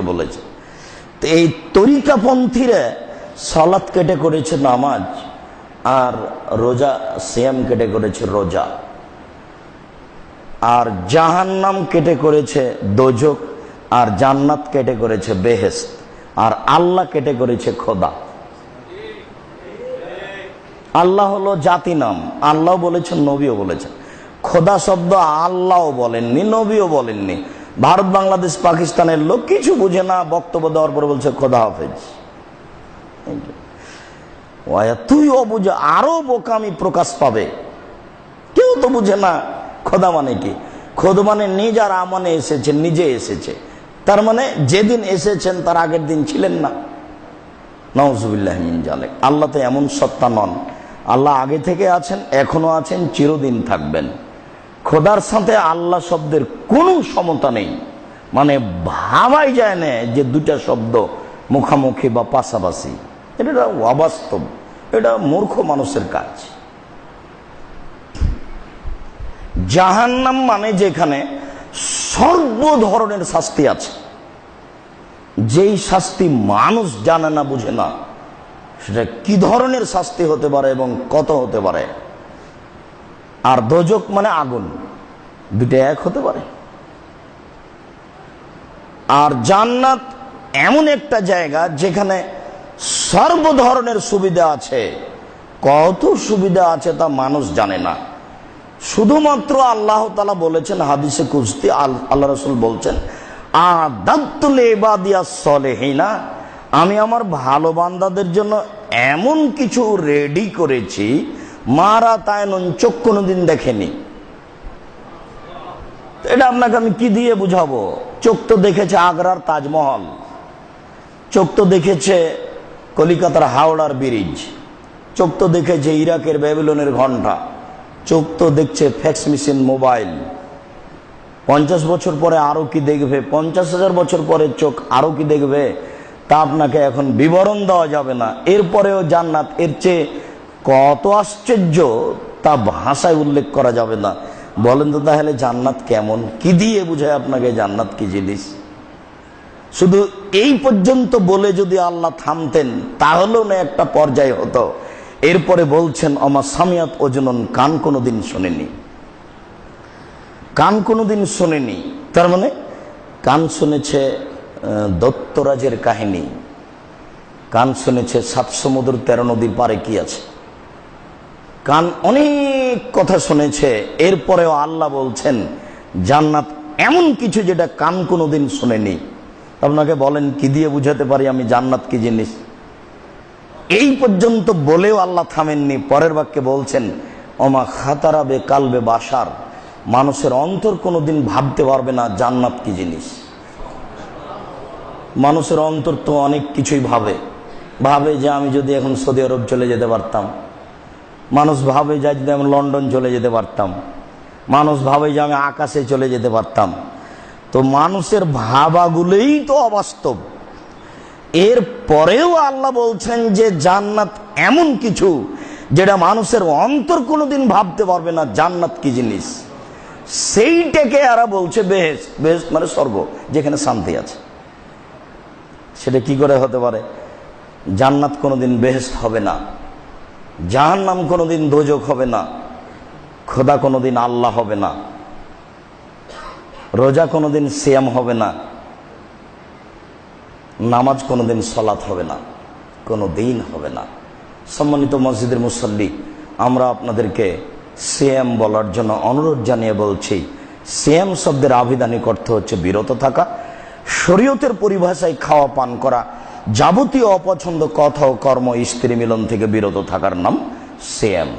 বলেছে। তো এই তরিকাপন্থীরা সালাত কেটে করেছে নামাজ, আর রোজা সিয়াম কেটে করেছে রোজা, আর জাহান্নাম কেটে করেছে দোজক, আর জান্নাত কেটে করেছে বেহেশত, আর আল্লাহ কেটে করেছে খোদা। আল্লাহ হলো জাতি নাম, আল্লাহ বলেছেন, নবীও বলেছেন। খোদা শব্দ আল্লাহও বলেননি, নবীও বলেননি। ভারত, বাংলাদেশ, পাকিস্তানের লোক কিছু বুঝে না, বক্তব্য দেওয়ার পর বলছে খোদা হাফেজ। তুই অবুঝে আরো বোকামি প্রকাশ পাবে। কেউ তো বুঝে না খোদা মানে কি। খোদা মানে নিজ, আর আমনে এসেছে, নিজে এসেছে। তার মানে যেদিন এসেছেন তার আগের দিন ছিলেন না। নাউজুবিল্লাহ মিন জালিক। আল্লাহ তো এমন সত্তা নন। আল্লাহ আগে থেকে আছেন, এখনো আছেন, চিরদিন থাকবেন। খোদার সাথে আল্লাহ শব্দের কোনো সমতা নেই, মানে ভাবাই যায় না যে দুটা শব্দ মুখামুখি বা পাশাপাশি। এটা অবাস্তব, এটা মূর্খ মানুষের কাজ। জাহান্নাম মানে যেখানে সর্ব ধরনের শাস্তি আছে, যেই শাস্তি মানুষ জানে না, বুঝে না, সেটা কি ধরনের শাস্তি হতে পারে এবং কত হতে পারে। আর দোজক মানে আগুন, দুটো এক হতে পারে। আর জান্নাত এমন একটা জায়গা যেখানে সর্ব ধরনের সুবিধা আছে। কত সুবিধা আছে তা মানুষ জানে না। শুধুমাত্র আল্লাহ তাআলা বলেছেন হাদিসে কুদসি, আল্লাহ রাসূল বলছেন, আদাতুল ইবাদিয়াস সলিহিনা, আমি আমার ভালো বান্দাদের জন্য এমন কিছু রেডি করেছি, মারা তায়নুন, চোখ কোনোদিন দেখেনি। এটা আপনাকে আমি কি দিয়ে বুঝাবো? চোখ তো দেখেছে আগ্রার তাজমহল, চোখ তো দেখেছে কলিকাতার হাওড়ার ব্রিজ, চোখ তো দেখেছে ইরাকের ব্যাবিলনের ঘন্টা, চোখ তো দেখছে ফ্যাক্স মেশিন, মোবাইল। 50 বছর পরে আরো কি দেখবে, 50,000 বছর পরে চোখ আরো কি দেখবে, তা আপনাকে এখন বিবরণ দেওয়া যাবে না। এরপরেও জান্নাত এর চেয়ে কত আশ্চর্য তা ভাষায় উল্লেখ করা যাবে না। বলেন তো তাহলে জান্নাত কেমন? কি দিয়ে বুঝায় আপনাকে জান্নাত কি জিনিস? শুধু এই পর্যন্ত বলে যদি আল্লাহ থামতেন তাহলেও না একটা পর্যায় হতো। এরপরে বলছেন অমা সামিয়াত ওজনন, কান কোনোদিন শোনেনি, কান কোনোদিন শোনেনি। তার মানে কান শুনেছে দত্তরাজের কাহিনী, কান শুনেছে 7 সমুদ্র 13 নদীর পারে কি আছে, কান অনেক কথা শুনেছে। এরপরেও আল্লাহ বলছেন জান্নাত এমন কিছু যেটা কান কোনোদিন শুনেনি। আপনাকে বলেন কি দিয়ে বুঝাতে পারি আমি জান্নাত কি জিনিস? এই পর্যন্ত বলেও আল্লাহ থামেননি। পরের বাক্যে বলছেন ওমা খাতারাবে কালবে বাসার, মানুষের অন্তর কোনোদিন ভাবতে পারবে না জান্নাত কি জিনিস। মানুষের অন্তর তো অনেক কিছুই ভাবে। ভাবে যে আমি যদি এখন সৌদি আরব চলে যেতে পারতাম, মানুষ ভাবে যে যদি আমি লন্ডন চলে যেতে পারতাম, মানুষ ভাবে যে আমি আকাশে চলে যেতে পারতাম। তো মানুষের ভাবাগুলোই তো অবাস্তব। এর পরেও আল্লাহ বলছেন যে জান্নাত এমন কিছু যেটা মানুষের অন্তর কোনোদিন ভাবতে পারবে না জান্নাত কি জিনিস। সেইটাকে এরা বলছে বেহেশত। বেহেশত মানে স্বর্গ, যেখানে শান্তি আছে। সেটা কি করে হতে পারে? জান্নাত কোনোদিন বেহেশত হবে না, জাহান্নাম কোনোদিন দোজক হবে না, খোদা কোনোদিন আল্লাহ হবে না, রোজা কোনোদিন সিয়াম হবে না, নামাজ কোনোদিন সালাত হবে না, কোনোদিন হবে না। সম্মানিত মসজিদের মুসল্লি, আমরা আপনাদেরকে সিয়াম বলার জন্য অনুরোধ জানিয়ে বলছি, সিয়াম শব্দের আভিধানিক অর্থ হচ্ছে বিরত থাকা। শরীয়তের পরিভাষায় খাওয়া পান করা, যাবতীয় অপছন্দ কথা ও কর্ম, স্ত্রী মিলন থেকে বিরত থাকার নাম সিয়াম।